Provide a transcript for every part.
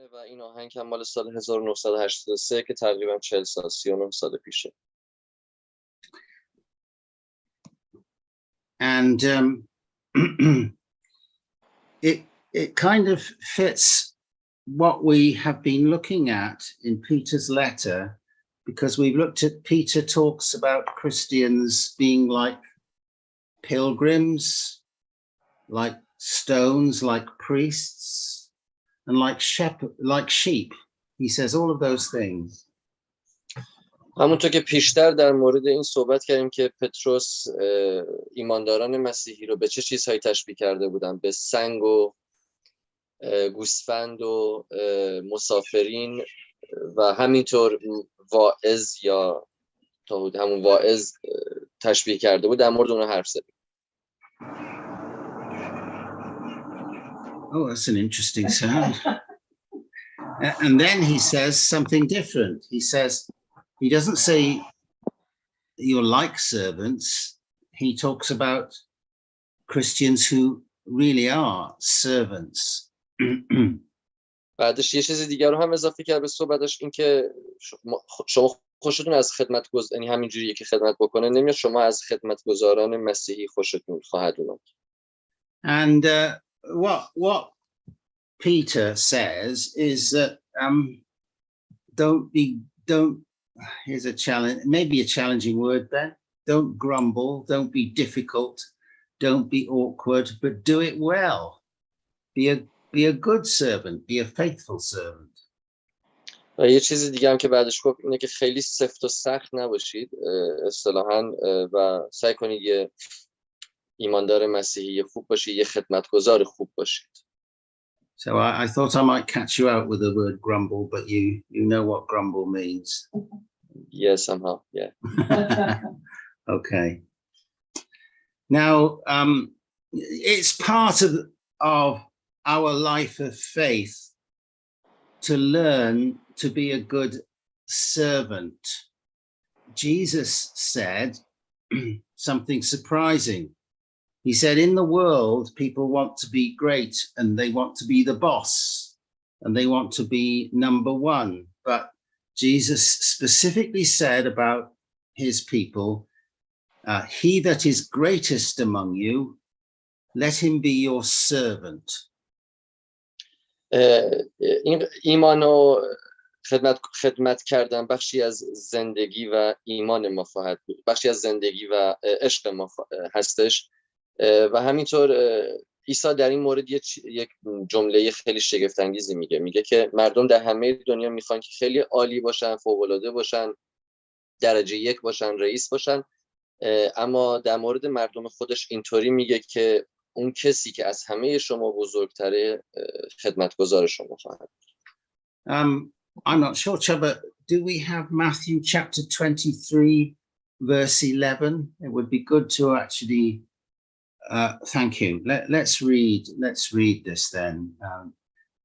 و این آهنگ هم مال سال 1983 که تقریبا 40 سال 39 سال پیشه. And it kind of fits what we have been looking at in Peter's letter, because we've looked at Peter talks about Christians being like pilgrims, like stones, like priests, and like sheep. He says all of those things. همونطور که پیشتر در مورد این صحبت کردیم که پتروس ایمانداران مسیحی رو به چه چیزهایی تشبیه کرده بودن، به سنگ و گوسفند و مسافرین و همینطور واعظ یا همون واعظ تشبیه کرده بود. در مورد اون حرف زدیم. Oh, that's an interesting sound. And then he says something different. He doesn't say you're like servants. He talks about Christians who really are servants. بعدش یه چیز دیگر رو هم اضافه کرد به صحبتش، این که شما خوشتون از خدمت یعنی همینجوریه که خدمت بکنه نمیاد، شما از خدمتگزاران مسیحی خوشتون خواهد اومد. And what Peter says is that here's a challenge, maybe a challenging word then. Don't grumble, don't be difficult, don't be awkward, but do it well. Be a good servant, be a faithful servant. و یه چیز دیگه هم که بعدش گفت اینه که خیلی سفت و سخت نباشید اصطلاحاً و سعی کنید یه ایماندار مسیحی خوب باشید، یه خدمتگزار خوب باشید. So I thought I might catch you out with the word grumble, but you know what grumble means. Yes, somehow, yeah. Okay. Now, it's part of our life of faith to learn to be a good servant. Jesus said something surprising. He said, in the world, people want to be great and they want to be the boss and they want to be number one. But Jesus specifically said about his people, he that is greatest among you, let him be your servant. ایمان و خدمت کردن بخشی از زندگی و ایمان ما خواهد بود، بخشی از زندگی و عشق ما هستش و همینطور عیسی در این مورد یک جمله خیلی شگفت انگیزی میگه که مردم در همه دنیا میخوان که خیلی عالی باشن، فوق العاده باشن، درجه یک باشن، رئیس باشن، اما در مورد مردم خودش اینطوری میگه که اون کسی که از همه شما بزرگتره خدمتگزار شما خواهد. I'm not sure, Chubba, do we have Matthew chapter 23 verse 11? It would be good to actually thank you. Let's read this then.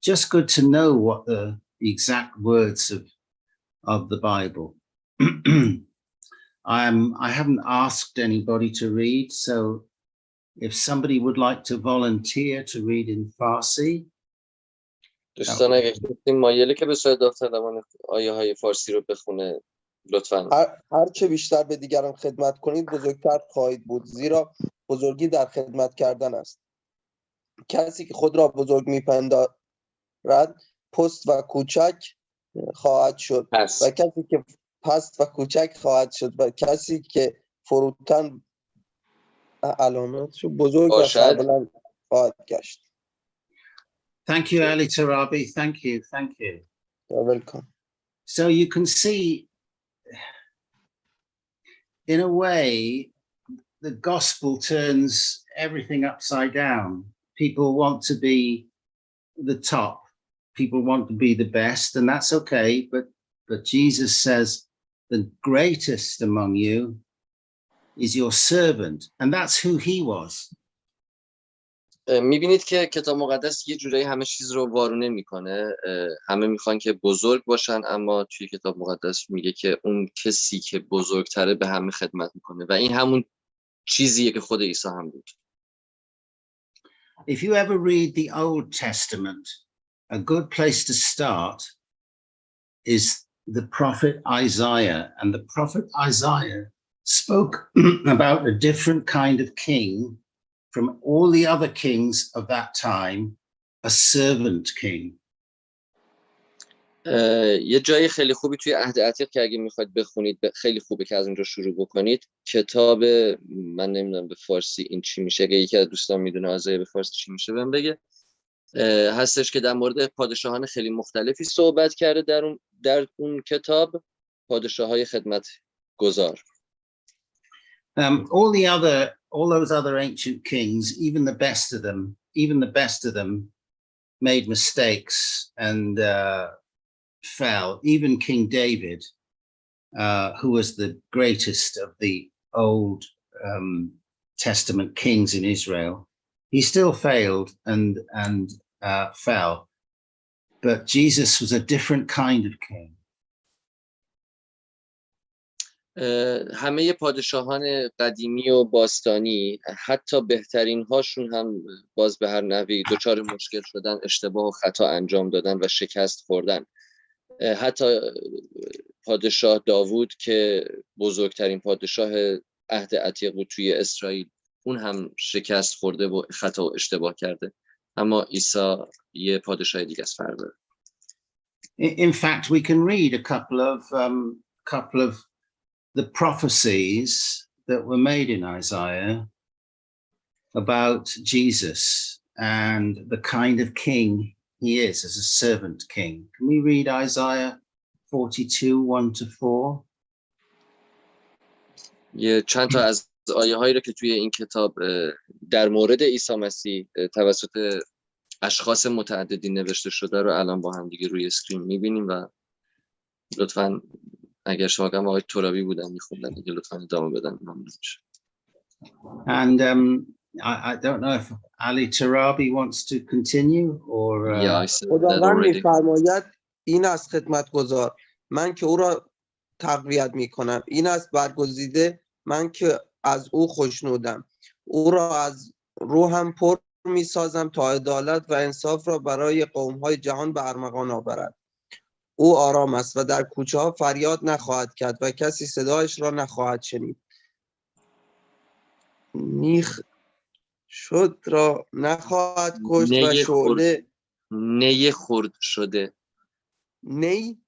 Just good to know what the exact words of the Bible. I haven't asked anybody to read, so if somebody would like to volunteer to read in Farsi. دوستان اگه کسی مایلی که به صورت داوطلبانه آیه های فارسی رو بخونه لطفاً. هر چه بیشتر به دیگران خدمت کنید بزرگتر خواهید بود، زیرا بزرگی در خدمت کردن است. کسی که خود را بزرگ میپندارد پست و کوچک خواهد شد و کسی که پست و کوچک خواهد شد و کسی که فروتن علامتش بزرگ و سربلند خواهد گشت. Thank you, Ali Tarabi. Thank you. You're welcome. So you can see, in a way, the gospel turns everything upside down. People want to be the top. People want to be the best, and that's okay. But Jesus says, the greatest among you is your servant, and that's who he was. میبینید که کتاب مقدس یه جورایی همه چیز رو وارونه میکنه. همه میخوان که بزرگ باشن، اما توی کتاب مقدس میگه که اون کسی که بزرگتره به همه خدمت میکنه و این همون چیزیه که خود عیسی هم بود. If you ever read the Old Testament, a good place to start is the prophet Isaiah. And the prophet Isaiah spoke about a different kind of king from all the other kings of that time, a servant king. یه جای خیلی خوبی توی عهد عتیق که اگه میخواید بخونید خیلی خوبه که از اونجا شروع بکنید. کتاب، من نمیدونم به فارسی این چی میشه، اگه یکی از دوستان میدونه آزایا به فارسی چی میشه بهم بگه، هستش که در مورد پادشاهان خیلی مختلفی صحبت کرده در اون کتاب، پادشاه‌های خدمت گذار. All those other ancient kings, even the best of them made mistakes and fell. Even King David, who was the greatest of the Old Testament kings in Israel, he still failed and fell. But Jesus was a different kind of king. همه پادشاهان قدیمی و باستانی، حتی بهترین هاشون هم باز به هر نحوی دچار مشکل شدن، اشتباه و خطا انجام دادن و شکست خوردن. حتی پادشاه داوود که بزرگترین پادشاه عهد عتیق بود توی اسرائیل، اون هم شکست خورده و خطا و اشتباه کرده. اما عیسی یه پادشاه دیگه است، فرق داره. In fact, we can read a couple of the prophecies that were made in Isaiah about Jesus and the kind of king he is as a servant king. Can we read Isaiah 42, 1-4? یه چند تا از آیه هایی رو که توی این کتاب در مورد عیسی مسیح توسط اشخاص متعددی نوشته شده رو الان با هم دیگه روی اسکرین میبینیم و لطفاً اگر شما آقای ترابی بودن میخوندن دیگه لطفاً ادامه بدن. And I don't know if Ali Tarabi wants to continue or خداوند می‌فرماید این از خدمتگزار، من که او را تقویت میکنم. این از برگزیده، من که از او خوشنودم. او را از روحم پر میسازم تا عدالت و انصاف را برای قوم‌های جهان به ارمغان آورد. او آرام است و در کوچه ها فریاد نخواهد کرد و کسی صدایش را نخواهد شنید. میخ شد را نخواهد کشت و شعله نی خرد شده نی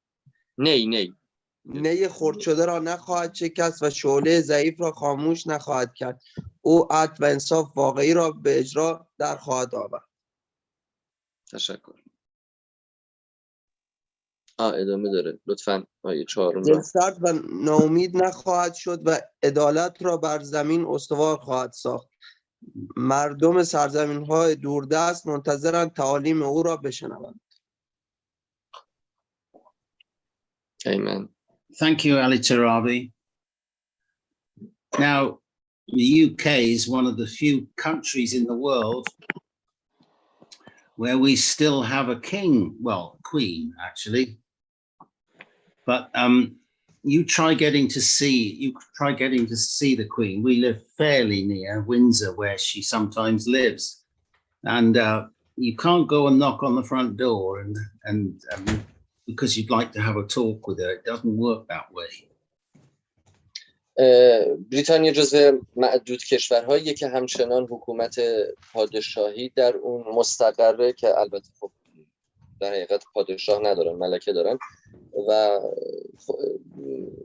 خرد شده را نخواهد شکست و شعله ضعیف را خاموش نخواهد کرد. او عدل و انصاف واقعی را به اجرا در خواهد آورد. تشکر. ادامه داره لطفاً. آیه 4 رو سرد و ناامید نخواهد شد و عدالت را بر زمین استوار خواهد ساخت. مردم سرزمین‌های دوردست منتظرند تعالیم او را بشنوند. Amen. Thank you, Ali Tarabi. Now, the UK is one of the few countries in the world where we still have a king, well, queen, actually. But you try getting to see the Queen. We live fairly near Windsor, where she sometimes lives, and you can't go and knock on the front door and because you'd like to have a talk with her. It doesn't work that way. بریتانیا جزو معدود کشورهاییه که همچنان حکومت پادشاهی در اون مستقره، که البته خب در حقیقت پادشاه ندارن، ملکه دارن و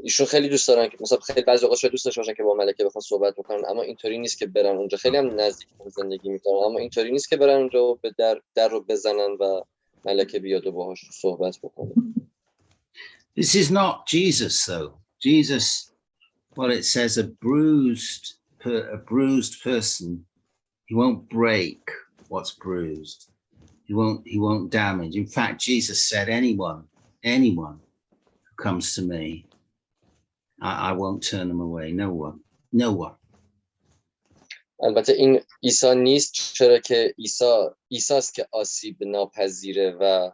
ایشون خیلی دوست دارن که مثلا خیلی بعضی اوقات شاید دوست داشته باشن که با ملکه بخوان صحبت بکنن، اما اینطوری نیست که برن اونجا. خیلی هم نزدیک زندگی میکنن، اما اینطوری نیست که برن اونجا و به در رو بزنن و ملکه بیاد و باهاش صحبت بکنه. This is not Jesus though. Jesus, well, it says a bruised person, he won't break what's bruised. He won't damage. In fact, Jesus said anyone who comes to me, I won't turn them away. No one. البته این عیسی نیست، چرا که عیسی است که آسیب ناپذیره و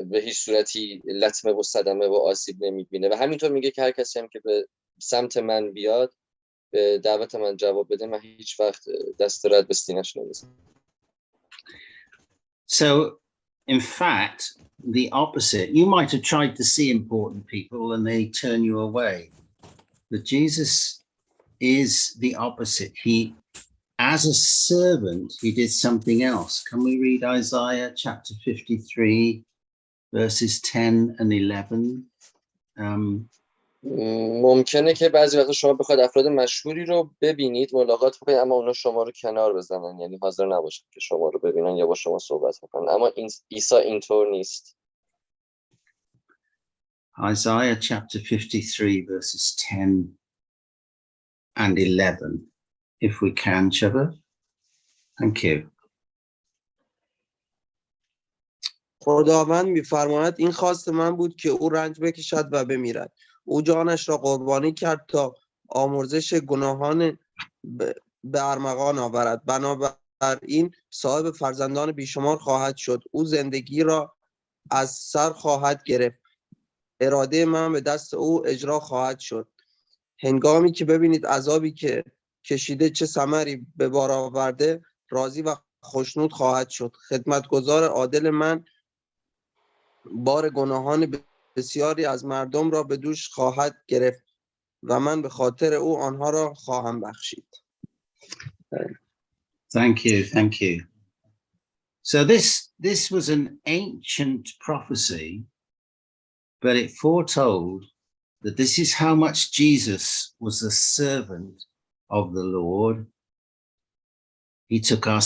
به هیچ صورتی لطمه و صدمه و آسیب نمیبینه و همینطور میگه که هر کسی هم که به سمت من بیاد، به دعوت من جواب بده، من هیچ وقت دست رد به سینه‌اش نمیزنم. So in fact, the opposite. You might have tried to see important people and they turn you away. But Jesus is the opposite. He, as a servant, he did something else. Can we read Isaiah chapter 53, verses 10 and 11? ممکنه که بعضی وقتا شما بخواید افراد مشهوری رو ببینید، ملاقات بکنید، اما اونا شما رو کنار بزنن، یعنی حاضر نباشن که شما رو ببینن یا با شما صحبت بکنن. اما عیسی اینطور نیست. Isaiah chapter 53, verses 10 and 11. If we can, Trevor. Thank you. خداوند می‌فرماید این خواست من بود که او رنج بکشد و بمیرد. او جانش را قربانی کرد تا آمرزش گناهان به ارمغان آورد. بنابراین صاحب فرزندان بیشمار خواهد شد. او زندگی را از سر خواهد گرفت. اراده من به دست او اجرا خواهد شد. هنگامی که ببینید عذابی که کشیده چه ثمری به بار آورده، راضی و خوشنود خواهد شد. خدمتگزار عادل من بار گناهان بسیاری از مردم را به دوش خواهد گرفت و من به خاطر او آنها را خواهم بخشید. Thank you. So this was an ancient prophecy, but it foretold that this is how much Jesus was a servant of the Lord. He took our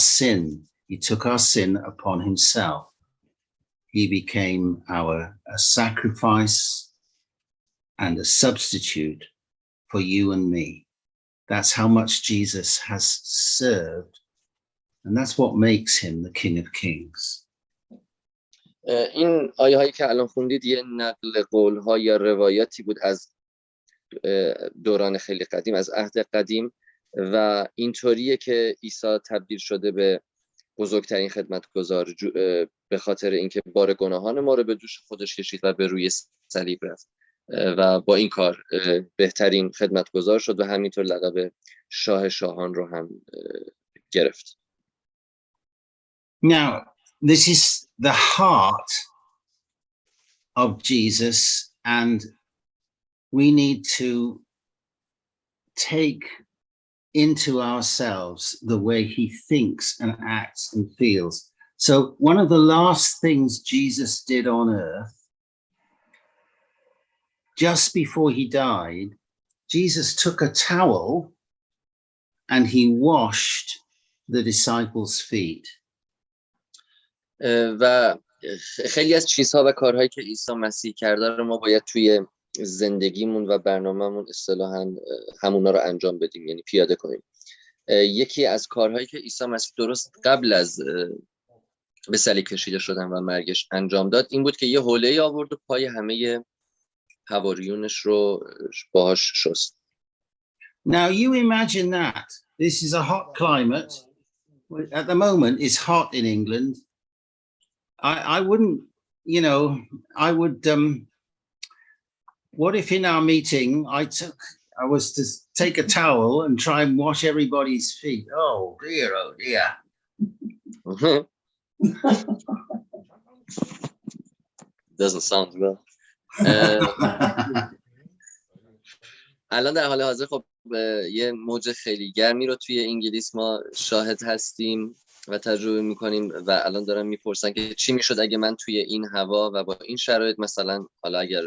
sin upon himself. He became a sacrifice and a substitute for you and me. That's how much Jesus has served, and that's what makes him the King of Kings. این آیه هایی که الان خوندید یه نقل قول ها یا روایتی بود از دوران خیلی قدیم، از عهد قدیم، و اینطوریه که عیسی تبدیل شده به بزرگترین خدمتگزار به خاطر اینکه بار گناهان ما رو به دوش خودش کشید و به روی صلیب رفت و با این کار بهترین خدمتگزار شد و همینطور لقب شاه شاهان رو هم گرفت. Now, this is the heart of Jesus, and we need to take into ourselves the way he thinks and acts and feels. So one of the last things Jesus did on earth, just before he died, Jesus took a towel and he washed the disciples' feet. و خیلی از چیزها و کارهایی که عیسی مسیح کرده رو ما باید توی زندگیمون و برنامه‌مون اصطلاحاً همونا رو انجام بدیم، یعنی پیاده کنیم. یکی از کارهایی که عیسی مسیح درست قبل از به صلیب کشیده شدن و مرگش انجام داد این بود که یه حوله آورد و پای همه حواریونش رو باهاش شست. Now you imagine that. This is a hot climate. At the moment it's hot in England. I wouldn't, I would, what if in our meeting I was to take a towel and try and wash everybody's feet? Oh dear. Doesn't sound well. الان در حال حاضر خب یه موج خیلی گرمی رو توی انگلیس ما شاهد هستیم و تجربه میکنیم و الان دارن میپرسن که چی میشد اگه من توی این هوا و با این شرایط، مثلا حالا اگر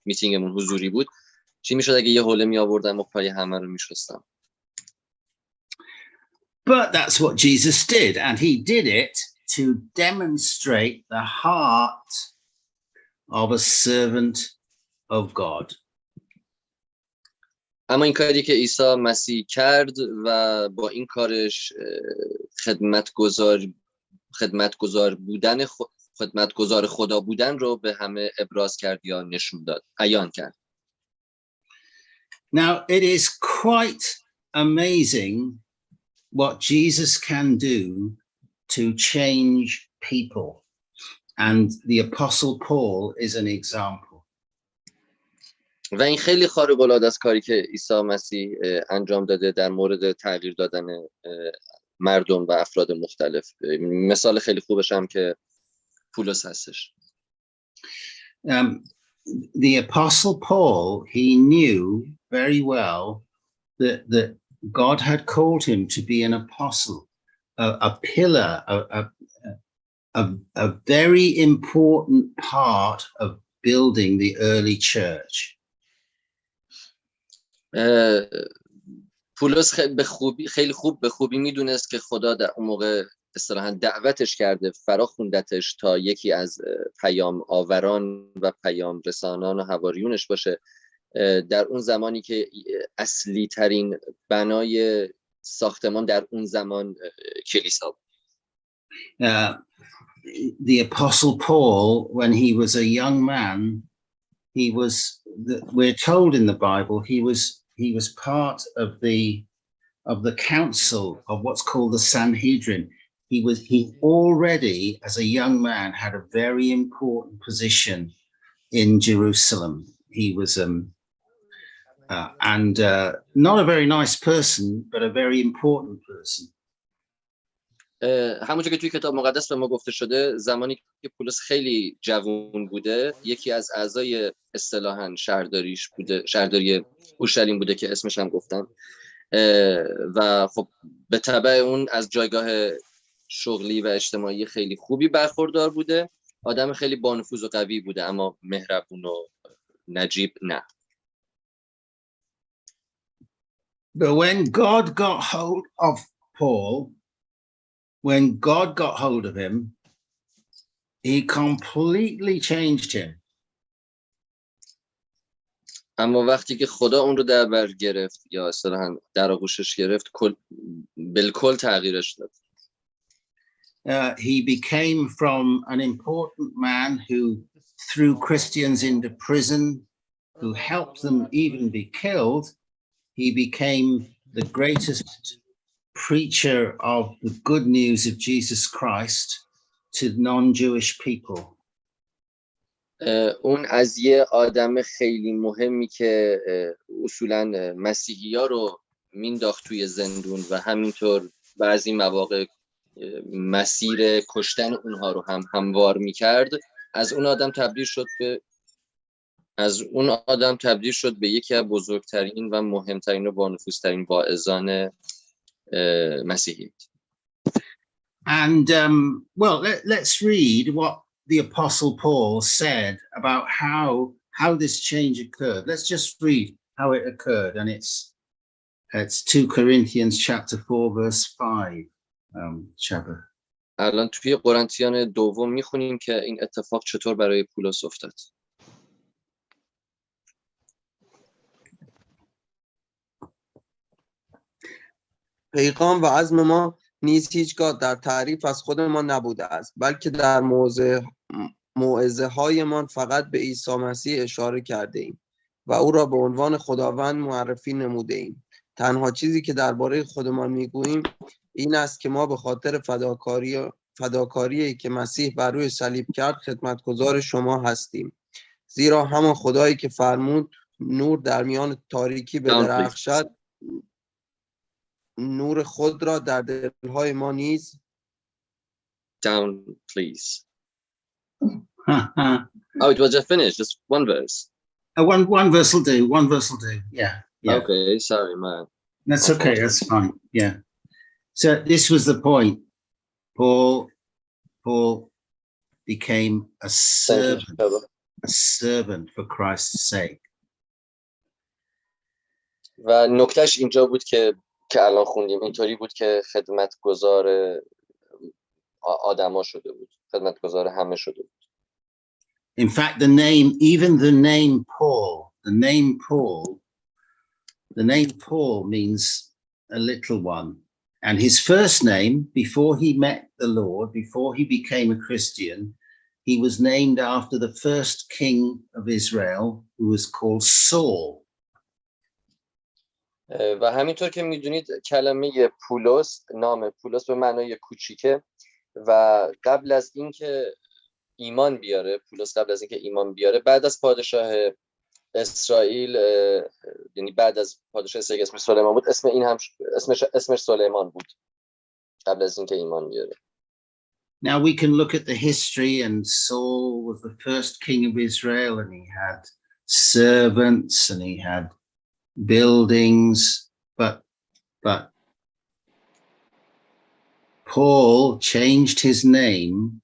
میتینگمون حضوری بود، چی میشد اگه یه حوله میآوردم و پای همه رو میشستم. But that's what Jesus did, and he did it to demonstrate the heart of a servant of God. اما این کاری که عیسی مسیح کرد و با این کارش خدمتگزار خدا بودن رو به همه ابراز کرد یا نشون داد، عیان کرد. Now it is quite amazing what Jesus can do to change people, and the Apostle Paul is an example. و این خیلی خارق العاده است کاری که عیسی مسیح انجام داده در مورد تغییر دادن مردم و افراد مختلف. مثال خیلی خوبش هم که پولس هستش. The Apostle Paul, he knew very well that God had called him to be an apostle, a pillar, a very important part of building the early church. پولس خیلی خوب به خوبی میدونست که خدا در اون موقع اصطلاحاً دعوتش کرده، فرا خوندتش تا یکی از پیام آوران و پیام رسانان و حواریونش باشه، در اون زمانی که اصلی ترین بنای ساختمان در اون زمان کلیسا بود. The Apostle Paul, when he was a young man, we're told in the Bible, he was part of the council of what's called the Sanhedrin. He already, as a young man, had a very important position in Jerusalem. He was not a very nice person, but a very important person. همونجور که توی کتاب مقدس به ما گفته شده، زمانی که پولس خیلی جوان بوده، یکی از اعضای اصطلاحاً شهرداری اورشلیم بوده که اسمش هم گفتم، و خب به تبع اون از جایگاه شغلی و اجتماعی خیلی خوبی برخوردار بوده، آدم خیلی بانفوذ و قوی بوده، اما مهربون و نجیب نه. But when God got hold of Paul, when God got hold of him, he completely changed him. اما وقتی که خدا اون رو در بر گرفت یا اصطلاحاً در آغوشش گرفت، بالکل تغییرش داد. He became from an important man who threw Christians into prison, who helped them even be killed. He became the greatest preacher of the good news of Jesus Christ to non-Jewish people. اون از یه آدم خیلی مهمی که اصولاً مسیحی‌ها رو مینداخت توی زندون و همینطور بعضی مواقع مسیر کشتن اونها رو هم هموار میکرد، از اون آدم تبدیل شد به یکی از بزرگترین و مهمترین و بانفوذترین واعظان مسیحی. And well, let's read what the Apostle Paul said about how this change occurred. Let's just read how it occurred, and it's 2 Corinthians chapter 4 verse 5. Chapter. الان توی قرنتیان دوم میخونیم که این اتفاق چطور برای پولس افتاد. پیغام و عزم ما نیز هیچگاه در تعریف از خودمان نبوده است، بلکه در موعظه هایمان فقط به عیسی مسیح اشاره کرده ایم و او را به عنوان خداوند معرفی نموده ایم. تنها چیزی که درباره خودمان میگوییم این است که ما به خاطر فداکاری که مسیح بر روی صلیب کرد خدمتگزار شما هستیم. زیرا همان خدایی که فرمود نور در میان تاریکی بدرخشد، نور خود را در دلهای ما نیز Down, please. Oh, it was just finished. Just one verse. One verse will do. One verse will do. Yeah. Okay, sorry, man. That's okay. That's fine. Yeah. So this was the point. Paul became a servant for Christ's sake. و نکتهش اینجا بود که الان خوندیم، اینطوری بود که خدمتگزار آدما شده بود، خدمتگزار همه شده بود. In fact, the name Paul means a little one. And his first name, before he met the Lord, before he became a Christian, he was named after the first king of Israel, who was called Saul. و همینطور که میدونید کلمه پولس، نام پولس به معنای کوچیکه و قبل از اینکه ایمان بیاره بعد از پادشاه اسرائیل، یعنی بعد از پادشاه اسرائیل اسمش سلیمان بود، اسمش سلیمان بود قبل از اینکه ایمان بیاره. Now we can look at the history, and Saul was the first king of Israel, and he had servants and he had buildings, but Paul changed his name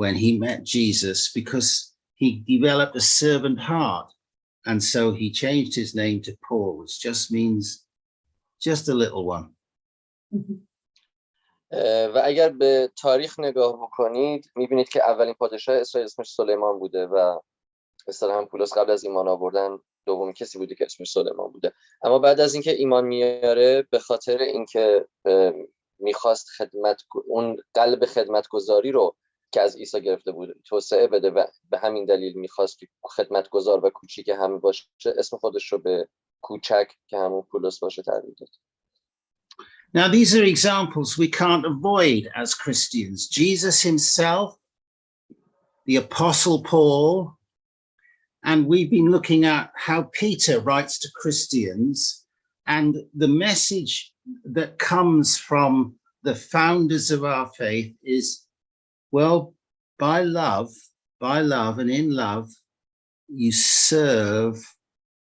when he met Jesus because he developed a servant heart. And so he changed his name to Paul, which just means just a little one. و اگر به تاریخ نگاه بکنید میبینید که اولین پادشاه اسرائیل اسمش سلیمان بوده و اصطلاحاً پولس قبل از ایمان آوردن دومین کسی بوده که اسمش سلیمان بوده. اما بعد از اینکه ایمان میاره به خاطر اینکه میخواست اون قلب خدمتگزاری رو که از عیسی گرفته بود توسعه بده و به همین دلیل میخواست که خدمتگزار و کوچیک همه باشه، اسم خودش رو به کوچک که همون پولس باشه تغییر داد. Now, these are examples we can't avoid as Christians. Jesus himself, the Apostle Paul, and we've been looking at how Peter writes to Christians, and the message that comes from the founders of our faith is, well, by love, and in love, you serve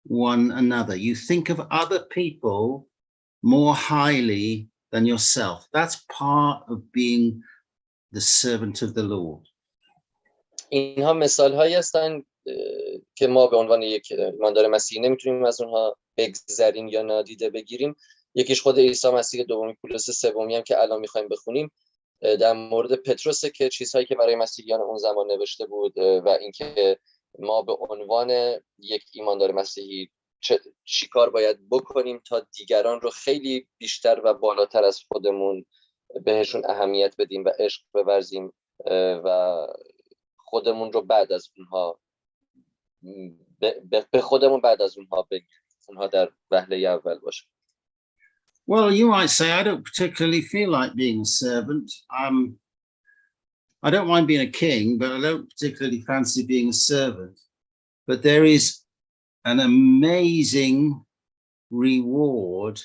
one another. You think of other people more highly than yourself. That's part of being the servant of the Lord. اینها مثال هایی هستند که ما به عنوان یک ایماندار مسیحی نمیتونیم از اونها بگذریم یا نادیده بگیریم. یکیش خود عیسی مسیح دومی، پولس سومی هم که الان میخوایم بخونیم در مورد پتروس که چیزهایی که برای مسیحیان اون زمان نوشته بود و اینکه ما به عنوان یک ایماندار مسیحی چی کار باید بکنیم تا دیگران رو خیلی بیشتر و بالاتر از خودمون بهشون اهمیت بدیم و عشق بورزیم و خودمون رو بعد از اونها به خودمون بعد از اونها بگیم، اونها در وهله اول باشه. Well, you might say, I don't particularly feel like being a servant. I don't mind being a king, but I don't particularly fancy being a servant. But there is an amazing reward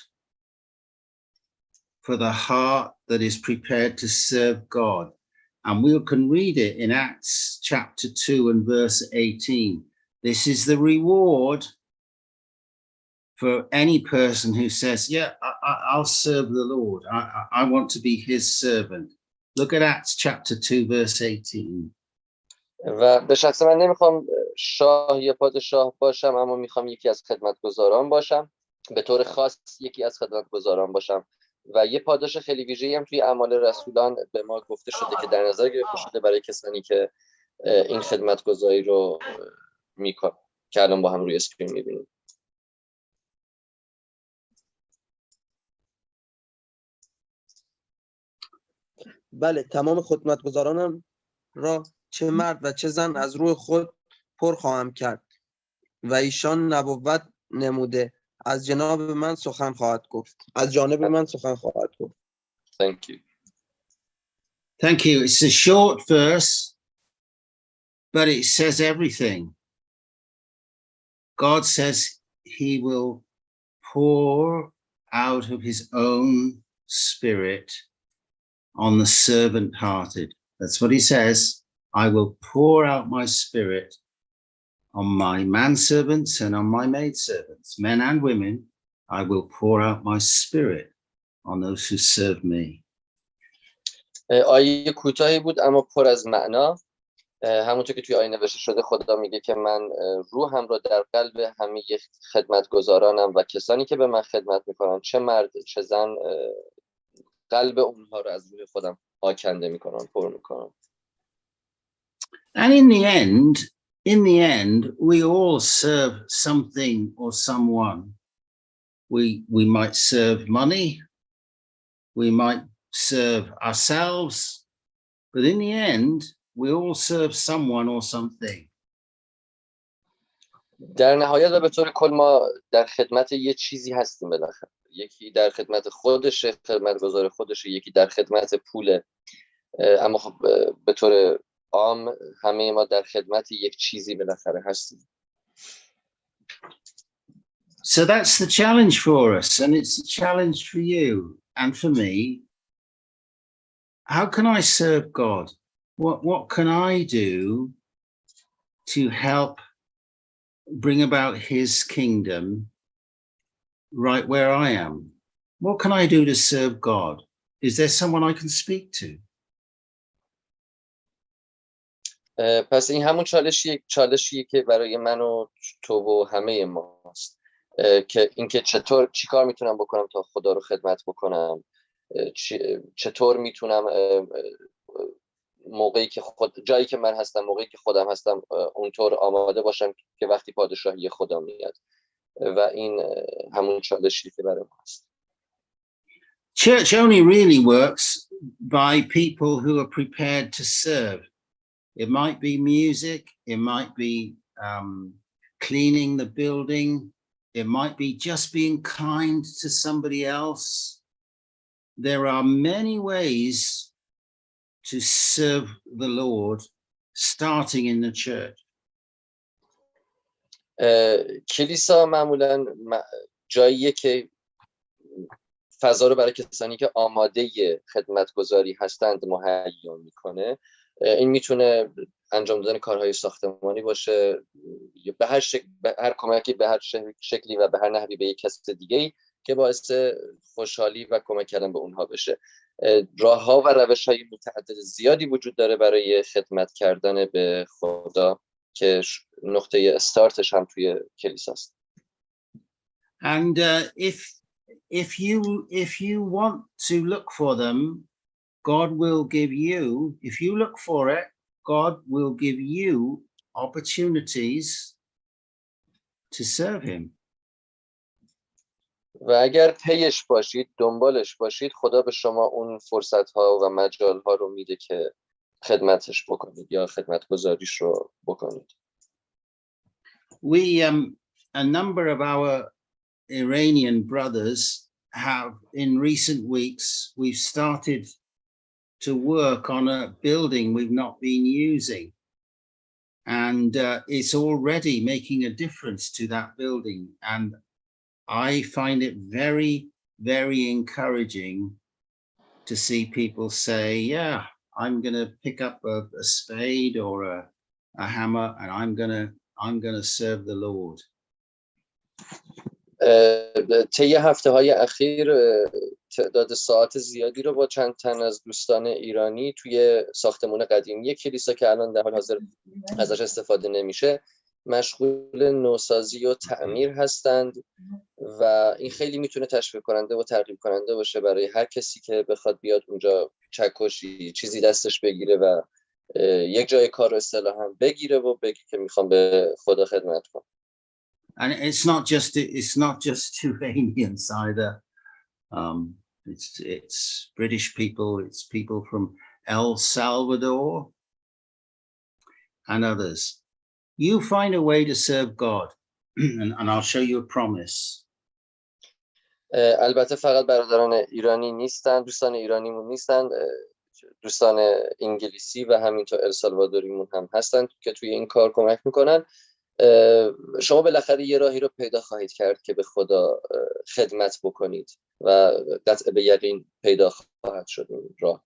for the heart that is prepared to serve God. And we can read it in Acts chapter 2 and verse 18. This is the reward for any person who says, yeah, I'll serve the Lord. I want to be his servant. Look at Acts chapter 2, verse 18. و به شخص من نمیخوام شاه یا پادشاه باشم، اما میخوام یکی از خدمتگزاران باشم، به طور خاص یکی از خدمتگزاران باشم. و یه پاداش خیلی ویژه‌ای هم توی اعمال رسولان به ما گفته شده که در نظر گرفته شده برای کسانی که این خدمتگزاری رو میکنن که الان با هم روی اسکرین میبینیم. بله، تمام خدمتگزارانم را چه مرد و چه زن از روح خود پر خواهم کرد و ایشان نبوت نموده از جناب من سخن خواهد گفت. از جانب من سخن خواهد گفت. Thank you. Thank you. It's a short verse, but it says everything. God says he will pour out of his own spirit on the servant-hearted. That's what he says. I will pour out my spirit on my manservants and on my maidservants, men and women. I will pour out my spirit on those who serve me. آیه کوتاهی بود اما پر از معنا. همونطور که توی آیه نوشته شده خدا میگه که من روحم رو در قلب همه خدمتگزارانم و کسانی که به من خدمت میکنن، چه مرد چه زن، قلب اونها رو از روح خودم آکنده میکنم، پر میکنم. And in the end, we all serve something or someone. We might serve money, we might serve ourselves, but in the end, we all serve someone or something. در نهایت و به طور کل ما در خدمت یه چیزی هستیم بالاخره. یکی در خدمت خودشه، خدمتگزار خودشه، یکی در خدمت پوله. اما خب به طور عام همه ما در خدمت یک چیزی بالاخره هستیم. So that's the challenge for us, and it's a challenge for you and for me. how can I serve God? What can I do to help bring about his kingdom right where I am? What can I do to serve God? Is there someone I can speak to? پس این همون چالشیه که برای من و تو و همه ماست، که اینکه چیکار میتونم بکنم تا خدا رو خدمت بکنم، چطور میتونم موقعی که جایی که من هستم، موقعی که خودم هستم، اونطور آماده باشم که وقتی پادشاهی خدا میاد. و این همون چالشی که برای ما هست. Church only really works by people who are prepared to serve. It might be music, it might be cleaning the building, it might be just being kind to somebody else. There are many ways to serve the Lord, starting in the church. کلیسا معمولاً جاییه که فضا رو برای کسانی که آماده خدمتگزاری هستند مهیا میکنه. این میتونه انجام دادن کارهای ساختمانی باشه، به هر کمکی به هر شکلی و به هر نحوی به یک کس دیگه‌ای که باعث خوشحالی و کمک کردن به اونها بشه. راه‌ها و روش‌های متعدد زیادی وجود داره برای خدمت کردن به خدا که نقطه استارتش هم توی کلیساست. And if you want to look for them, God will give you, if you look for it, God will give you opportunities to serve him. و اگر پیش باشید، دنبالش باشید، خدا به شما اون فرصت‌ها و مجال‌ها رو میده که خدمتش بکنید یا خدمتگزاریش رو بکنید. We a number of our Iranian brothers have, in recent weeks, we've started to work on a building we've not been using, and it's already making a difference to that building, and I find it very, very encouraging to see people say, yeah, I'm going to pick up a spade or a hammer and I'm going to serve the Lord. طی هفته‌های اخیر تعداد ساعت زیادی رو با چند تن از دوستان ایرانی توی ساختمان قدیمی کلیسا که الان در حال حاضر ازش استفاده نمیشه مشغول نوسازی و تعمیر هستند و این خیلی میتونه تشویق کننده و ترغیب کننده باشه برای هر کسی که بخواد بیاد اونجا چکشی چیزی دستش بگیره و یک جای کار رو اصطلاحاً بگیره و بگه که میخوام به خدا خدمت کنم. And it's not just Iranians either. It's British people, it's people from El Salvador and others. You find a way to serve God, and I'll show you a promise. البته فقط برادران ایرانی نیستن، دوستان ایرانیمون نیستن، دوستان انگلیسی و همینطور السالوادوریمون هم هستن که توی این کار کمک میکنن. شما بالاخره یه راهی رو پیدا خواهید کرد که به خدا خدمت بکنید و قطع به یقین پیدا خواهد شد این راه.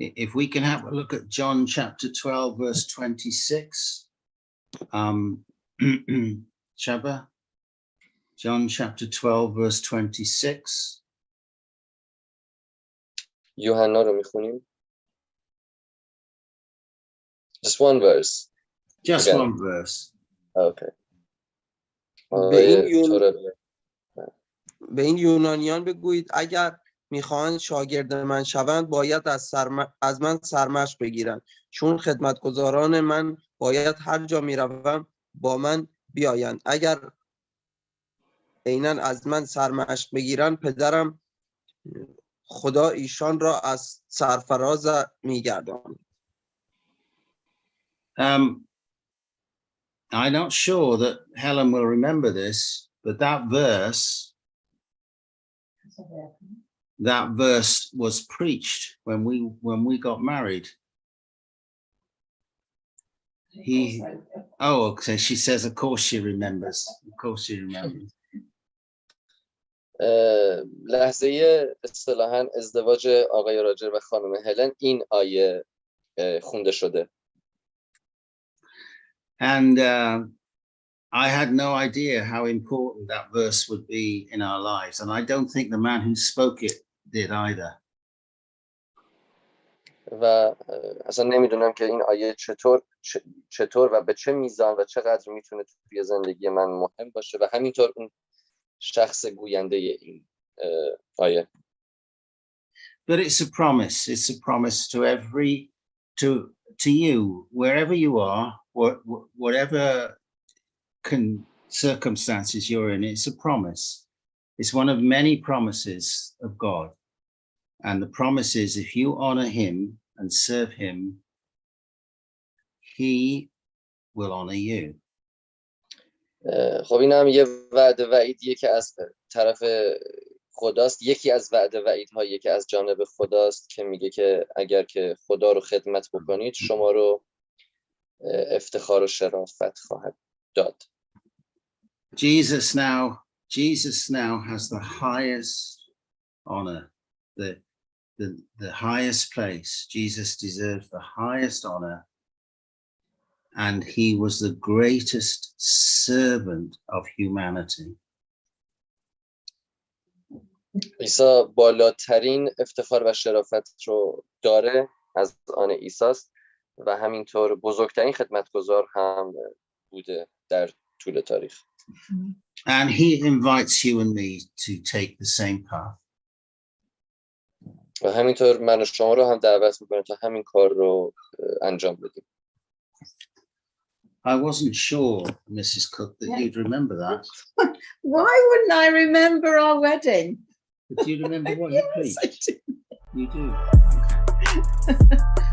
If we can have a look at John chapter 12 verse 26. Shaba, John chapter 12 verse 26. یوحنا رو میخونیم. Just one verse. Just again. one verse. Okay. به این یونانیان بگویید اگر میخواهند شاگرد من شوند باید از من سرمشق بگیرند، چون خدمتگزاران من باید هر جا میروم با من بیایند. اگر عیناً از من سرمشق بگیرند پدرم خدا ایشان را از سرفراز میگرداند. I'm not sure that Helen will remember this, but that verse was preached when we got married. Okay, she says, of course she remembers. Of course she remembers. لحظه اصطلاحاً ازدواج آقای راجر و خانم هلن این آیه خونده شده. And I had no idea how important that verse would be in our lives. And I don't think the man who spoke it did either. و اصلا نمیدونم که این آیه چطور و به چه میزان و چقدر میتونه توی زندگی من مهم باشه و همینطور اون شخص گوینده این آیه. But it's a promise. It's a promise to to you, wherever you are, whatever circumstances you're in. It's a promise. It's one of many promises of God. And the promise is, if you honor him and serve him, he will honor you. خب این هم یه وعده وعیدیه که از طرف خداست. یکی از وعده وعیدهایی که از جانب خداست که میگه که اگر که خدا رو خدمت بکنید شما رو افتخار و شرافت خواهد داد. Jesus now has the highest honor, the highest place. Jesus deserves the highest honor, and he was the greatest servant of humanity. عیسی بالاترین افتخار و شرافت رو داره، از آن عیساست و همینطور بزرگترین خدمتگزار هم بوده در طول تاریخ. And he invites you and me to take the same path. و همینطور من و شما رو هم دعوت میکنه تا همین کار رو انجام بدیم. I wasn't sure, Mrs. Cook, that you'd remember that. Why wouldn't I remember our wedding? But do you remember what you preached? Yes, I do. You do. Okay.